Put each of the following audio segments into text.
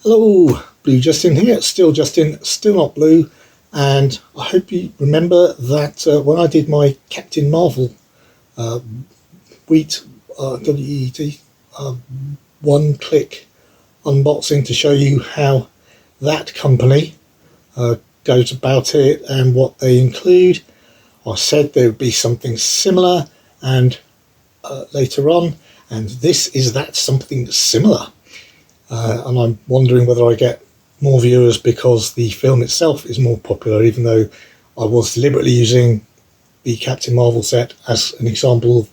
Hello, Blue Justin here, still Justin, still not blue, and I hope you remember that when I did my Captain Marvel WEET, W-E-E-T, one-click unboxing to show you how that company goes about it and what they include. I said there would be something similar and later on, and this is that something similar. And I'm wondering whether I get more viewers because the film itself is more popular, even though I was deliberately using the Captain Marvel set as an example of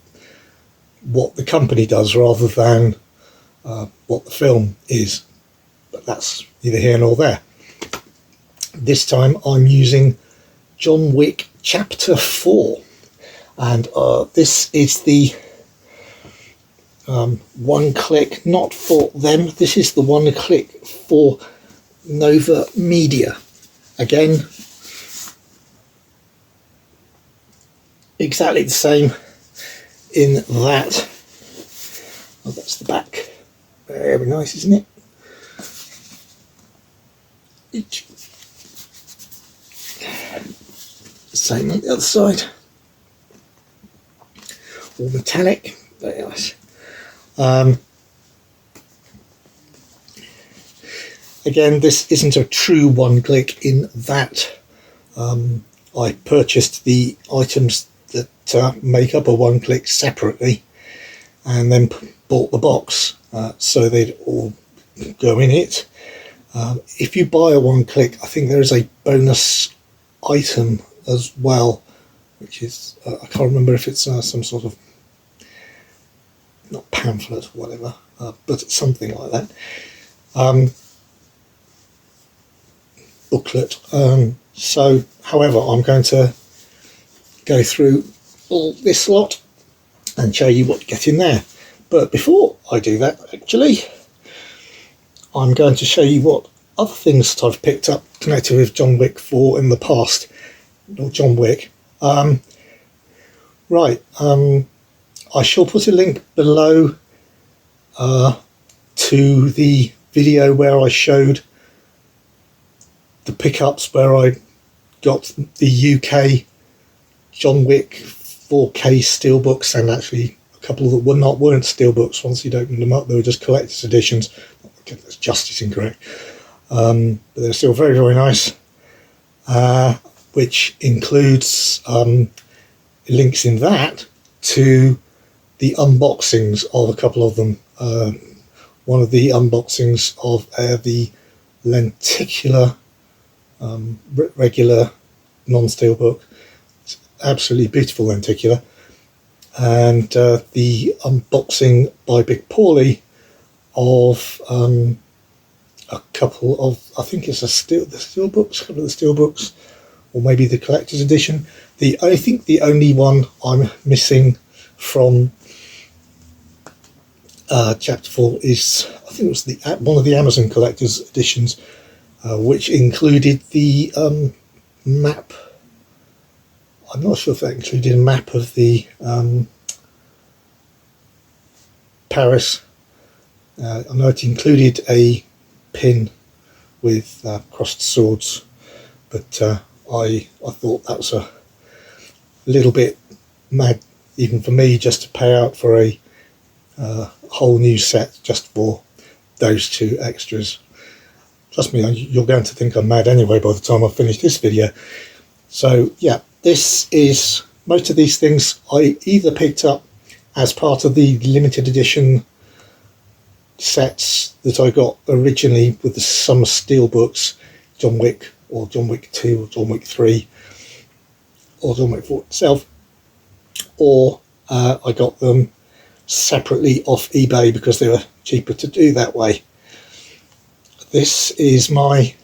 what the company does rather than what the film is. But that's neither here nor there. This time I'm using John Wick Chapter 4, and this is the one click, not for them, this is the one click for Nova Media. Again, exactly the same in that, oh, that's the back, very nice, isn't it? Same on the other side, all metallic, very nice. Again, this isn't a true one click in that I purchased the items that make up a one click separately and then bought the box so they'd all go in it. If you buy a one click, I think there is a bonus item as well, which is I can't remember if it's some sort of, not pamphlet or whatever, but it's something like that, booklet. So however, I'm going to go through all this lot and show you what you get in there. But before I do that, actually, I'm going to show you what other things that I've picked up connected with John Wick 4 in the past, or John Wick. I shall put a link below to the video where I showed the pickups where I got the UK John Wick 4K steelbooks, and actually a couple that weren't steelbooks. Once you'd opened them up, they were just collector's editions. That's justice incorrect, but they're still very, very nice, which includes links in that to the unboxings of a couple of them. One of the unboxings of the lenticular regular non-steel book. It's absolutely beautiful lenticular. And the unboxing by Big Paulie of a couple of, I think it's the steel books, a couple of the steel books, or maybe the collector's edition. I think the only one I'm missing from Chapter 4 is, I think it was one of the Amazon collector's editions, which included the map. I'm not sure if that included a map of the Paris. I know it included a pin with crossed swords, but I thought that was a little bit mad, even for me, just to pay out for a whole new set just for those two extras. Trust me, you're going to think I'm mad anyway by the time I finish this video. So yeah, this is, most of these things I either picked up as part of the limited edition sets that I got originally with the some steel books, John Wick, or John Wick 2, or John Wick 3, or John Wick 4 itself, or I got them separately off eBay because they were cheaper to do that way. This is my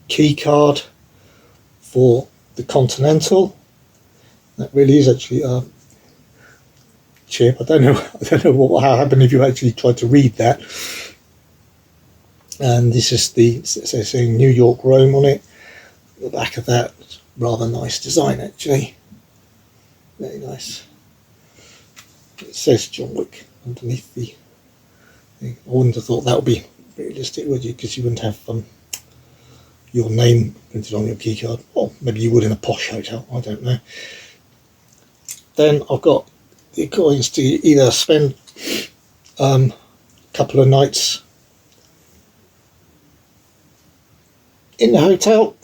key card for the Continental. That really is actually a chip. I don't know what happened if you actually tried to read that. And this is it says saying New York Rome on it. The back of that, rather nice design actually. Very nice. It says John Wick underneath I wouldn't have thought that would be realistic, would you? Because you wouldn't have your name printed on your key card. Or maybe you would in a posh hotel, I don't know. Then I've got the coins to either spend a couple of nights in the hotel,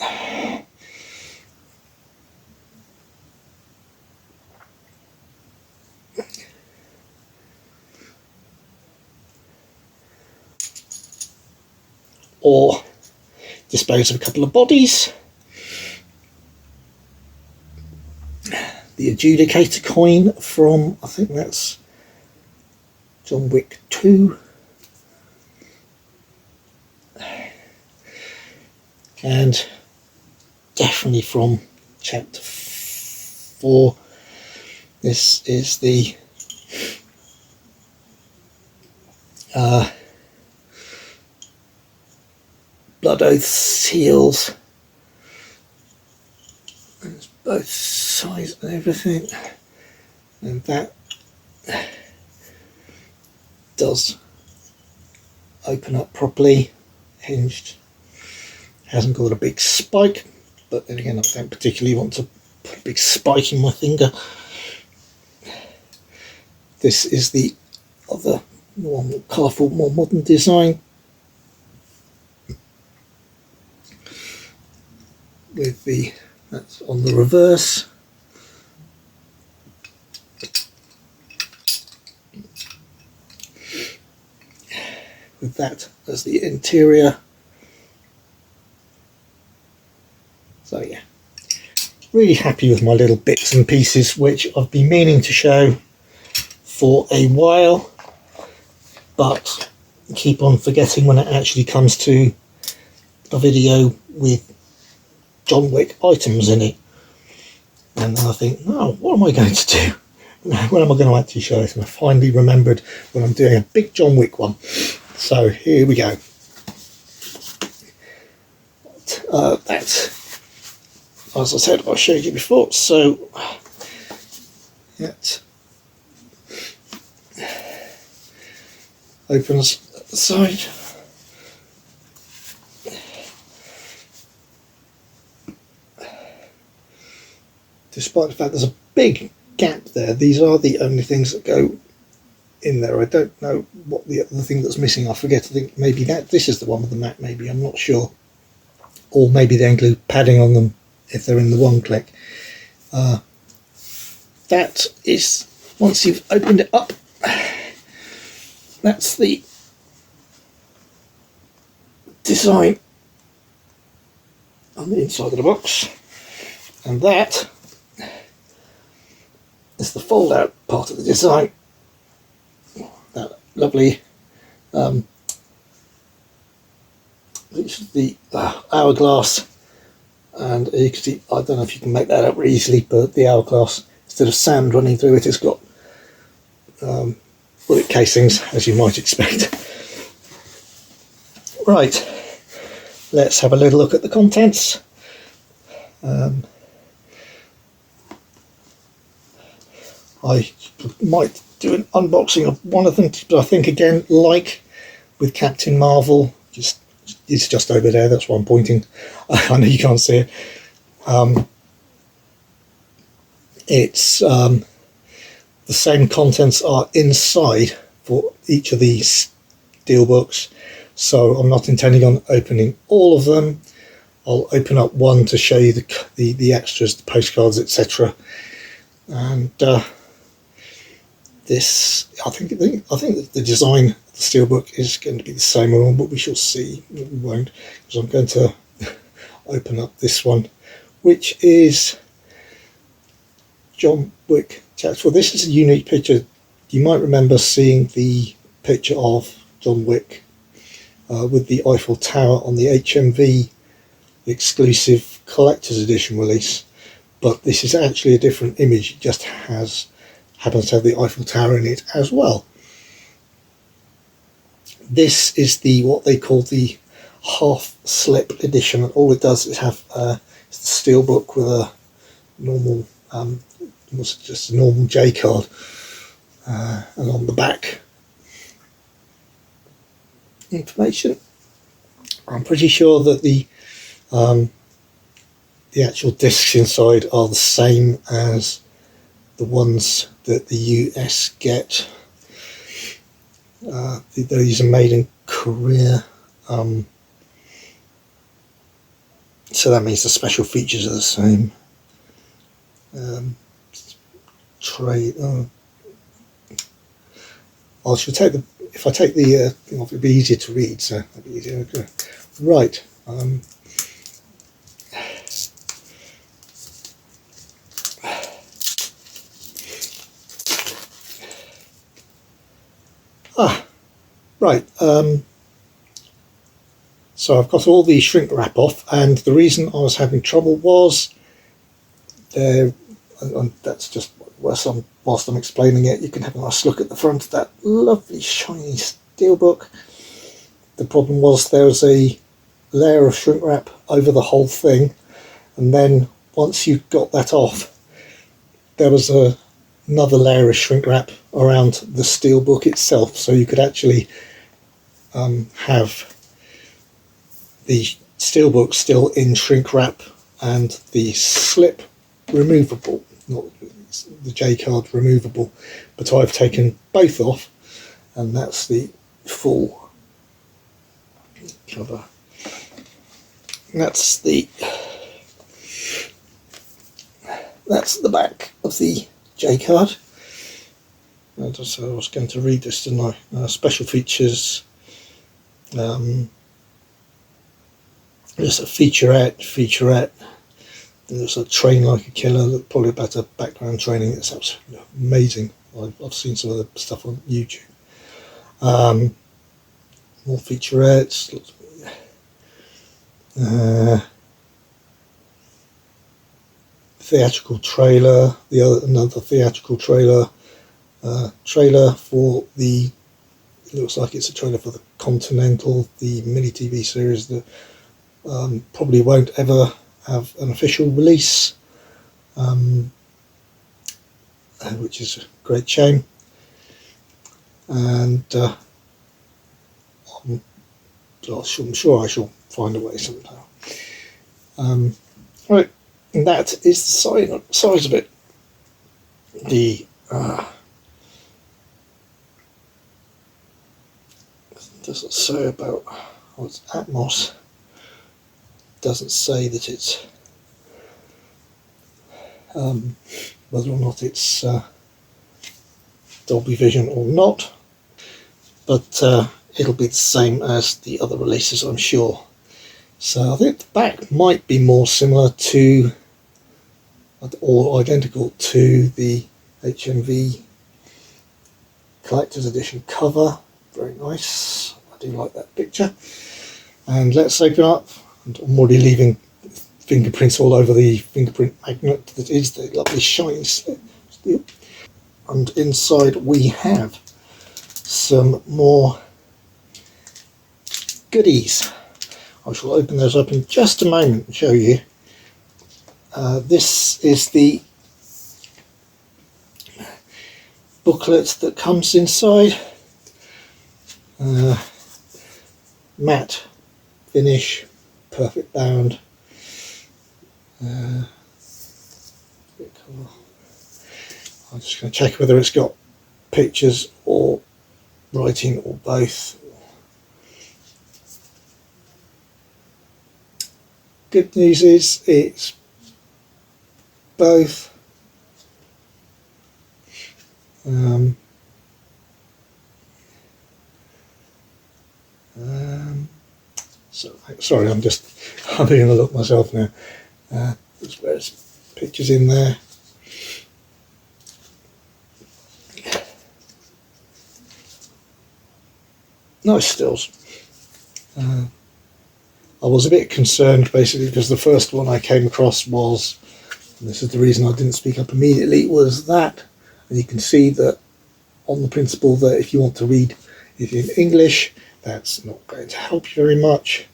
or dispose of a couple of bodies. The adjudicator coin from, I think that's John Wick 2. And definitely from chapter 4. This is the Blood Oath seals. There's both sides and everything, and that does open up properly, hinged. Hasn't got a big spike, but then again I don't particularly want to put a big spike in my finger. This is the other more colourful, more modern design with the, that's on the reverse. With that as the interior. So yeah, really happy with my little bits and pieces, which I've been meaning to show for a while, but keep on forgetting when it actually comes to a video with John Wick items in it. And then I think, oh, what am I going to do? When am I going to actually show it? And I finally remembered when I'm doing a big John Wick one. So here we go. That's, as I said, I showed you before. So it opens at the side. Despite the fact there's a big gap there, these are the only things that go in there. I don't know what the other thing that's missing. I forget. I think maybe that this is the one with the mat. Maybe, I'm not sure. Or maybe they include padding on them if they're in the one click. That is, once you've opened it up, that's the design on the inside of the box, and that is the fold out part of the design. That lovely the hourglass, and you can see, I don't know if you can make that out very easily, but the hourglass, instead of sand running through it, it's got bullet casings, as you might expect. Right, let's have a little look at the contents. I might do an unboxing of one of them, but I think again, like with Captain Marvel, it's just over there, that's why I'm pointing. I know you can't see it. It's the same contents are inside for each of these steelbooks, so I'm not intending on opening all of them. I'll open up one to show you the extras, the postcards, etc. And this, I think the design of the steelbook is going to be the same one, but we shall see. We won't, because I'm going to open up this one, which is John Wick Chapter 4. This is a unique picture. You might remember seeing the picture of John Wick with the Eiffel Tower on the HMV exclusive collector's edition release, but this is actually a different image. It just happens to have the Eiffel Tower in it as well. This is what they call the half slip edition, and all it does is have it's the steelbook with a normal just a normal J card, and on the back information. I'm pretty sure that the actual discs inside are the same as the ones that the US get. These are made in Korea, so that means the special features are the same. I should take the. If I take the, it'll be easier to read. So that'll be easier. Okay. Right. Right. So I've got all the shrink wrap off, and the reason I was having trouble was there. And that's just whilst I'm explaining it, you can have a nice look at the front of that lovely shiny steelbook. The problem was there was a layer of shrink wrap over the whole thing, and then once you got that off, there was another layer of shrink wrap around the steelbook itself, so you could actually have the steelbook still in shrink wrap and the slip removable, not the J card removable, but I've taken both off, and that's the full cover. That's the back of the J card. And so I was going to read this, didn't I? Special features. There's a featurette. And there's a Train Like a Killer, probably about a background training. That's absolutely amazing. I've seen some of the stuff on YouTube. More featurettes. Theatrical trailer. Another theatrical trailer. Trailer for the. It looks like it's a trailer for the Continental, the mini TV series that probably won't ever have an official release, which is a great shame. And I'm sure I shall find a way somehow. Right, and that is the size of it. The doesn't say about what's Atmos. Doesn't say that it's whether or not it's Dolby Vision or not, but it'll be the same as the other releases, I'm sure. So I think the back might be more similar to or identical to the HMV Collector's Edition cover. Very nice. I do like that picture. And let's open up. And I'm already leaving fingerprints all over the fingerprint magnet that is the lovely shiny steel. And inside we have some more goodies. I shall open those up in just a moment and show you. This is the booklet that comes inside. Matte finish, perfect bound. I'm just going to check whether it's got pictures or writing or both. Good news is it's both. So sorry, I'm having a look myself now. There's various pictures in there. Nice stills. I was a bit concerned basically because the first one I came across was, and this is the reason I didn't speak up immediately, was that, and you can see that on the principle that if you want to read it in English, that's not going to help you very much.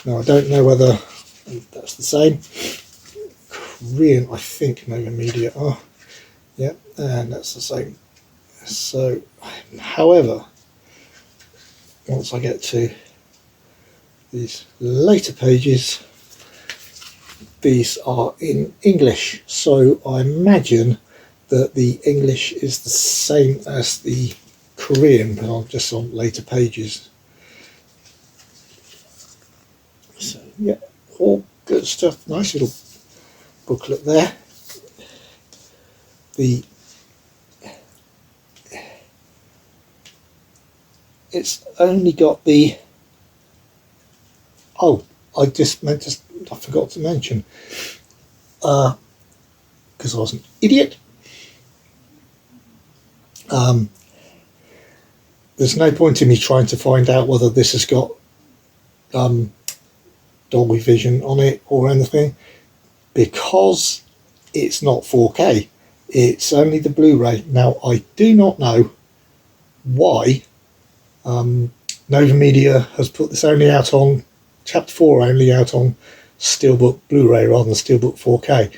Now I don't know whether that's the same. Korean, I think Nova Media are. Yep, and that's the same. So, however, once I get to these later pages, these are in English, so I imagine that the English is the same as the Korean, but I'm just on later pages. So yeah, all good stuff. Nice little booklet there. It's only got the, oh, I forgot to mention, because I was an idiot. There's no point in me trying to find out whether this has got Dolby Vision on it or anything, because it's not 4K. It's only the Blu-ray. Now, I do not know why Nova Media has put this only out on, Chapter 4 only out on Steelbook Blu-ray rather than Steelbook 4K.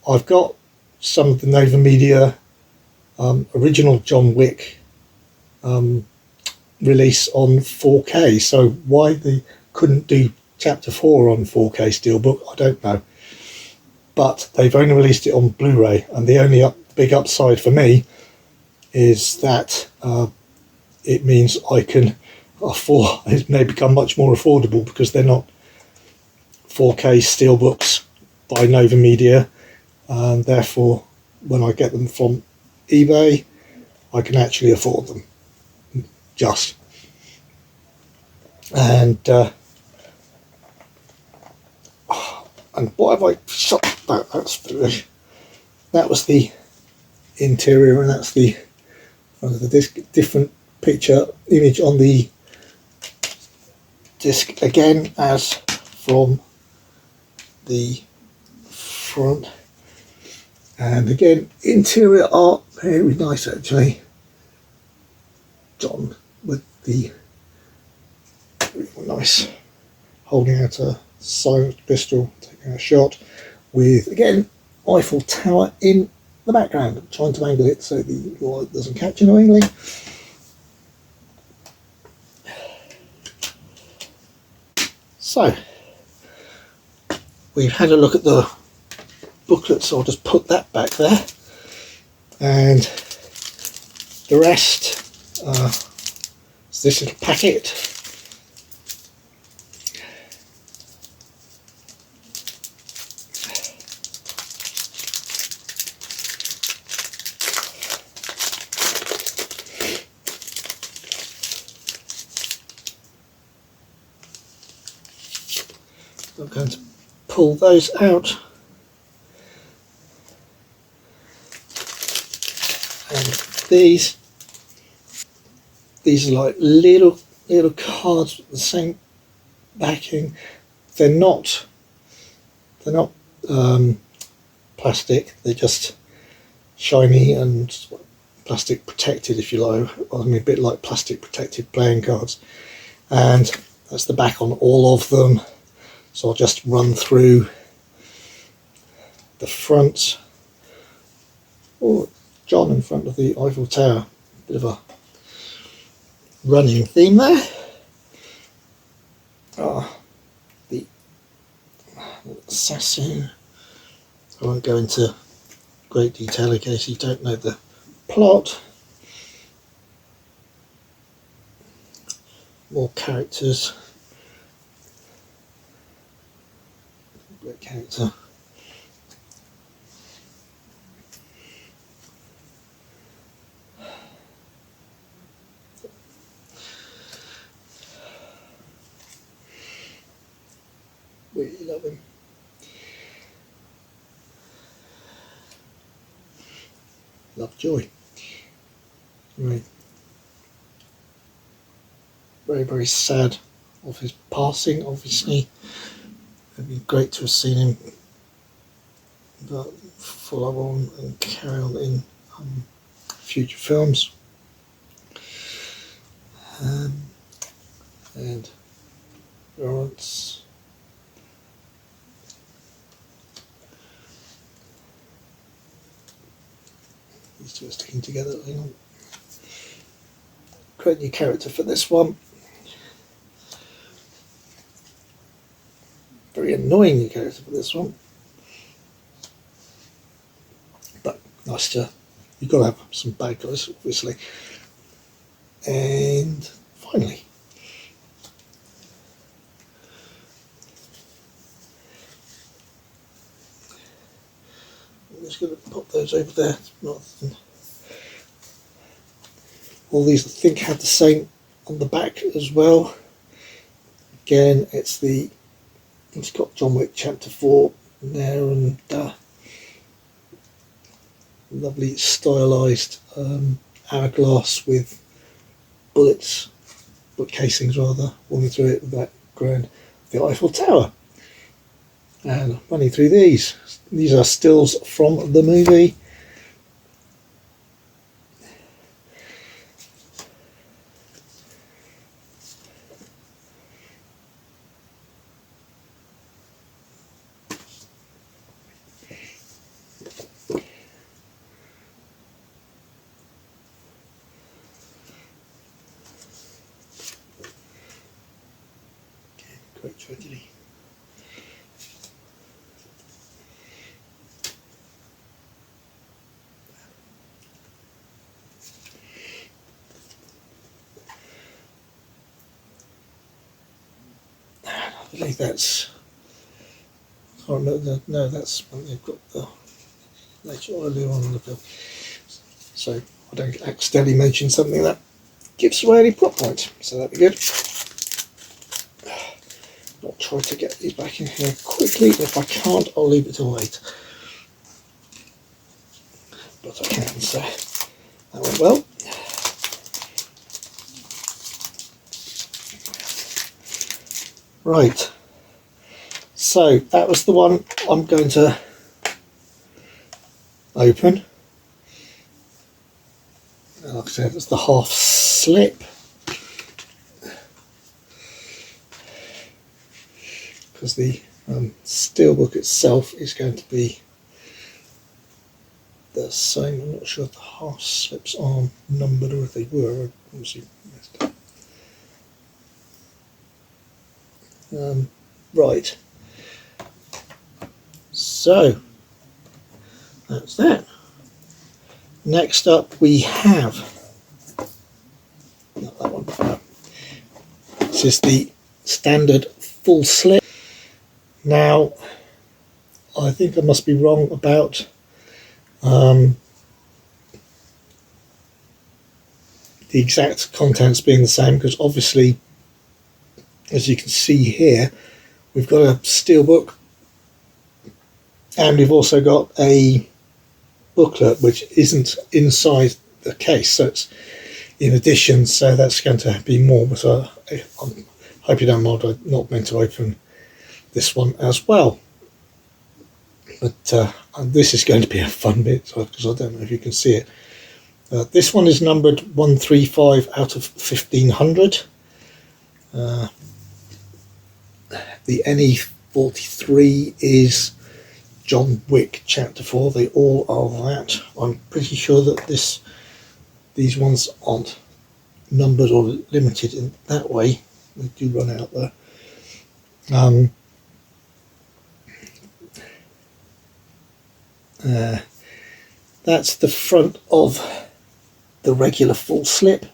I've got some of the Nova Media original John Wick release on 4K, so why they couldn't do Chapter 4 on 4K Steelbook, I don't know. But they've only released it on Blu-ray, and the only big upside for me is that it means I can afford, it may become much more affordable because they're not 4K Steelbooks by Nova Media, and therefore when I get them from eBay I can actually afford them. Just. And what have I shot? That was the interior, and that's the different picture image on the disc again as from the front. And again, interior art, very nice actually. John with the nice holding out a silenced pistol, taking a shot with again Eiffel Tower in the background. I'm trying to angle it so the light doesn't catch annoyingly. So we've had a look at the booklet, so I'll just put that back there, and the rest is this little packet. I'm going to pull those out, and these are like little cards with the same backing. They're not plastic, they're just shiny and plastic protected, if you like. I mean, a bit like plastic protected playing cards, and that's the back on all of them. So I'll just run through the front. Oh, John in front of the Eiffel Tower. Bit of a running theme there. The assassin. I won't go into great detail in case you don't know the plot. More characters. Great character. Really love him. Lovejoy. Right. Very, very sad of his passing, obviously. It'd be great to have seen him but follow on and carry on in future films. And Lawrence. These two are sticking together. Hang on. Great new character for this one. very annoying character for this one. But nice to, you've got to have some bad guys, obviously. And finally, I'm just going to pop those over there. All these I think have the same on the back as well. Again, it's got John Wick Chapter 4 there, and lovely stylized hourglass with bullets, book casings rather, walking through it with that background, the Eiffel Tower. And running through these are stills from the movie. Great tragedy. I believe that's, I can't remember, no, that's when they've got the later earlier on in the film. So I don't accidentally mention something that gives away any plot points, so that'd be good. I'll try to get these back in here quickly. If I can't, I'll leave it till later. But I can, so that went well. Right, so that was the one I'm going to open. And like I said, it's the half slip. Because the steelbook itself is going to be the same. I'm not sure if the half slips are numbered or if they were. Obviously messed up. Right, so that's that. Next up we have, not that one, no. This is the standard full slip. Now I think I must be wrong about the exact contents being the same, because obviously, as you can see here, we've got a steelbook and we've also got a booklet which isn't inside the case, so it's in addition, so that's going to be more. But I hope you don't mind, I'm not meant to open this one as well. But this is going to be a fun bit, because I don't know if you can see it. This one is numbered 135 out of 1500. The NE43 is John Wick Chapter 4. They all are that. I'm pretty sure that these ones aren't numbered or limited in that way. They do run out there. That's the front of the regular full slip.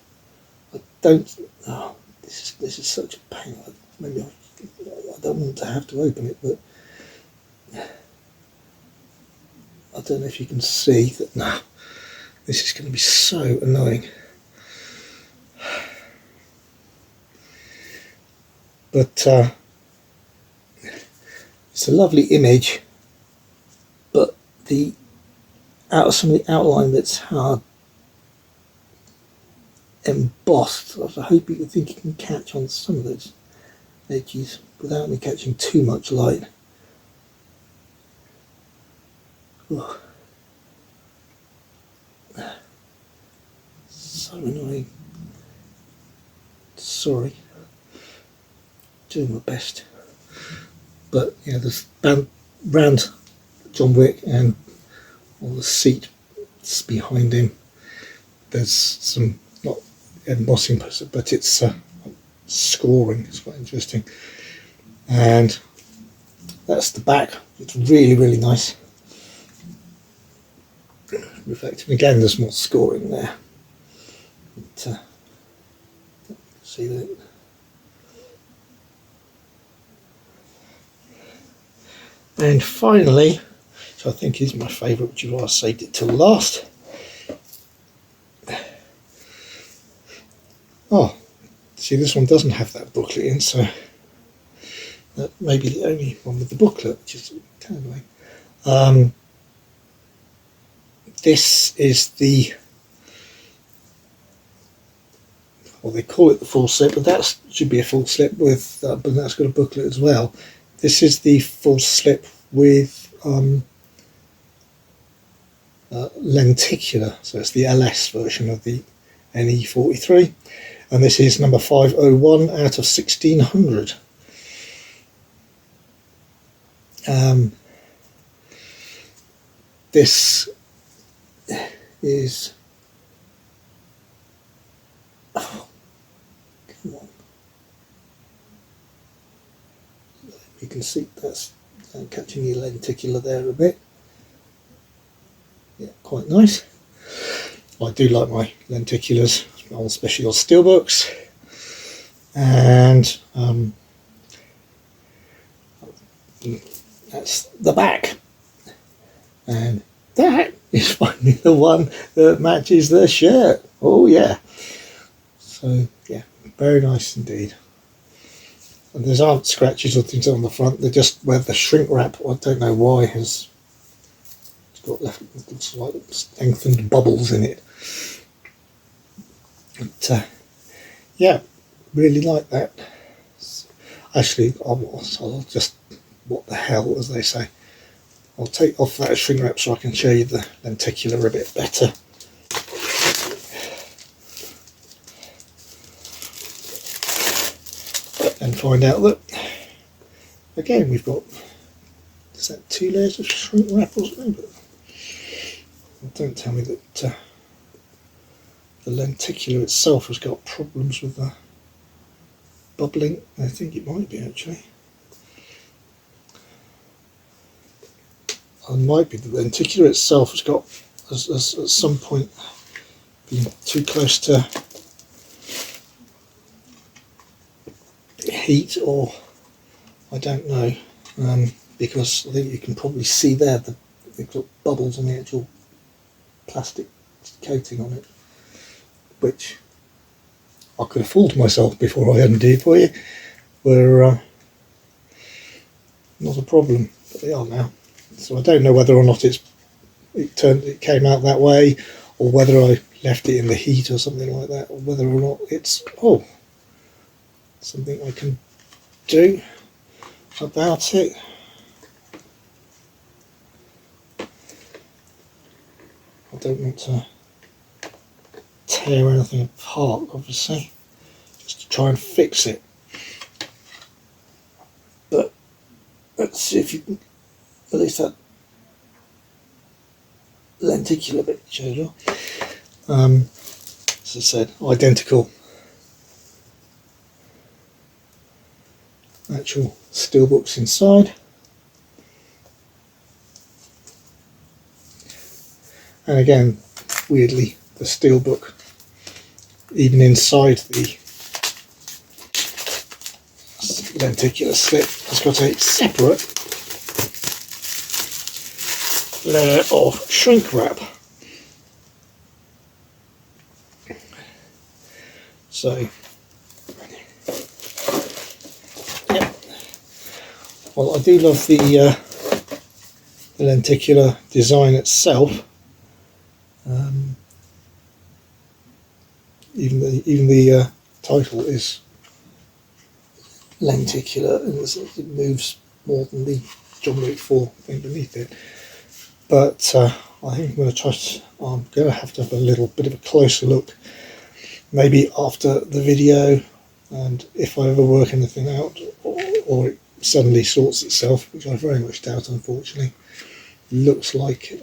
I don't. Oh, this is such a pain. Maybe I don't want to have to open it, but I don't know if you can see that. Nah, this is going to be so annoying. But it's a lovely image, but some of the outline that's hard embossed. I was hoping you think you can catch on some of those edges without me catching too much light. Oh. So annoying. Sorry. Doing my best. But yeah, there's round John Wick and all the seats behind him. There's some, not embossing, but it's scoring. It's quite interesting. And that's the back. It's really, really nice. Reflective. Again, there's more scoring there. But, see that. And finally, which I think is my favourite, which is why I saved it till last. Oh, see, this one doesn't have that booklet in, so that may be the only one with the booklet, which is kind of annoying. This is the, well, they call it the full slip, but that should be a full slip with, but that's got a booklet as well. This is the full slip with lenticular, so it's the LS version of the NE43, and this is number 501 out of 1600. This is, oh, come on, you can see that's catching the lenticular there a bit. Yeah, quite nice. I do like my lenticulars, especially on steelbooks. And that's the back. And that is finally the one that matches the shirt. Oh yeah. So yeah, very nice indeed. And there aren't scratches or things on the front, they're just where the shrink wrap, I don't know why, has got looks like lengthened bubbles in it. But yeah, really like that. Actually, I'll just, what the hell, as they say, I'll take off that shrink wrap so I can show you the lenticular a bit better. And find out that, again, we've got, is that 2 layers of shrink wrap or something? But don't tell me that the lenticular itself has got problems with the bubbling. I think it might be, actually. It might be the lenticular itself has got, has at some point been too close to heat, or I don't know, because I think you can probably see there they've got bubbles on the actual plastic coating on it, which I could have fooled myself before I undid for you, were not a problem, but they are now. So I don't know whether or not it came out that way, or whether I left it in the heat or something like that, or whether or not it's something I can do about it. I don't want to tear anything apart, obviously, just to try and fix it. But let's see if you can, at least that lenticular bit shows well. As I said, identical actual steelbooks inside. And again, weirdly, the steelbook, even inside the lenticular slip, has got a separate layer of shrink wrap. So, yeah. Well, I do love the lenticular design itself. Even the title is lenticular, and it moves more than the John Wick 4 thing beneath it. But I think I'm going to have a little bit of a closer look, maybe after the video, and if I ever work anything out, or it suddenly sorts itself, which I very much doubt, unfortunately. Looks like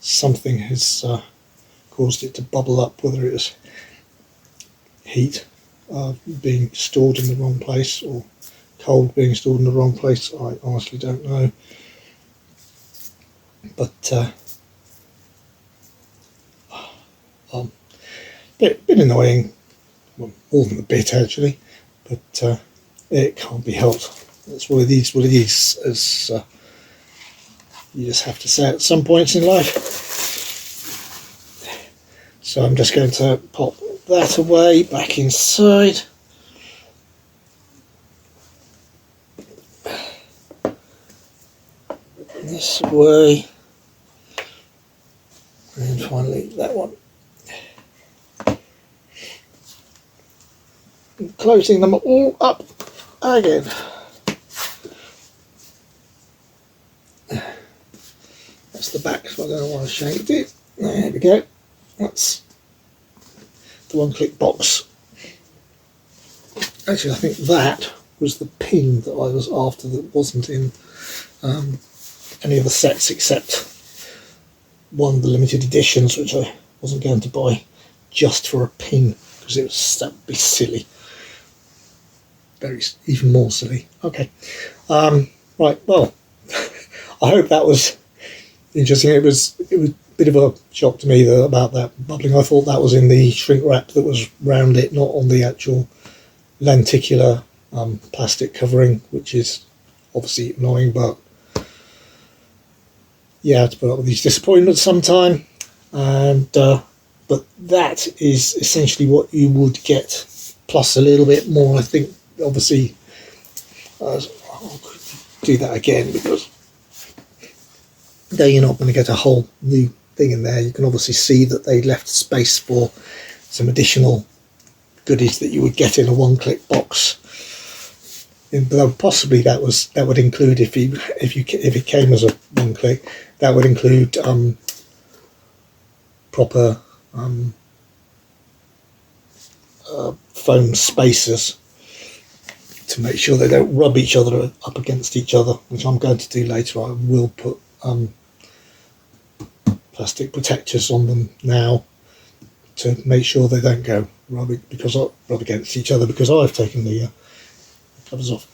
something has caused it to bubble up, whether it was heat being stored in the wrong place or hold being stored in the wrong place, I honestly don't know. But bit annoying, well, more than a bit actually, but it can't be helped. That's what it is, as you just have to say at some points in life. So I'm just going to pop that away back inside. This away, and finally that one. And closing them all up again. That's the back, so I don't know why I shaped it. There we go. That's the one-click box. Actually, I think that was the pin that I was after that wasn't in any of the sets except one of the limited editions, which I wasn't going to buy just for a pin because that would be silly. Even more silly. Okay. Right. Well, I hope that was interesting. It was a bit of a shock to me about that bubbling. I thought that was in the shrink wrap that was round it, not on the actual lenticular plastic covering, which is obviously annoying, but yeah, I have to put up with these disappointments sometime. And but that is essentially what you would get, plus a little bit more. I think obviously I'll do that again because there you're not going to get a whole new thing in there. You can obviously see that they left space for some additional goodies that you would get in a one-click box. But possibly that would include, if it came as a one-click, that would include proper foam spacers to make sure they don't rub each other up against each other, which I'm going to do later. I will put plastic protectors on them now to make sure they don't go rub against each other, because I've taken the covers off.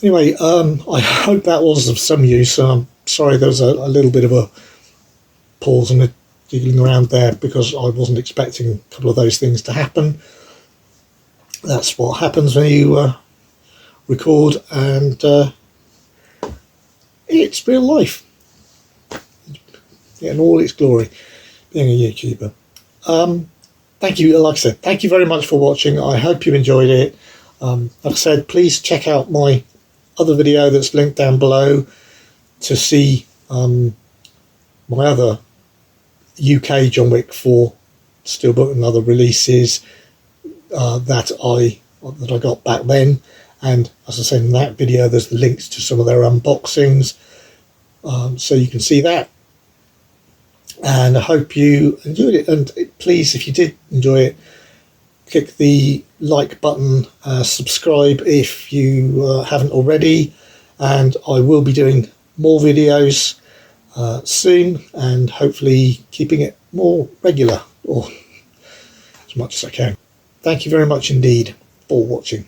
Anyway, I hope that was of some use. I'm sorry there was a little bit of a pause and a jiggling around there because I wasn't expecting a couple of those things to happen. That's what happens when you record, and it's real life in all its glory, being a YouTuber. Thank you, like I said, thank you very much for watching. I hope you enjoyed it. Like I said, please check out my other video that's linked down below to see my other UK John Wick 4 steelbook and other releases that I got back then. And as I said, in that video there's links to some of their unboxings, so you can see that. And I hope you enjoyed it, and please, if you did enjoy it, click the like button, subscribe if you haven't already, and I will be doing more videos soon, and hopefully keeping it more regular, or as much as I can. Thank you very much indeed for watching.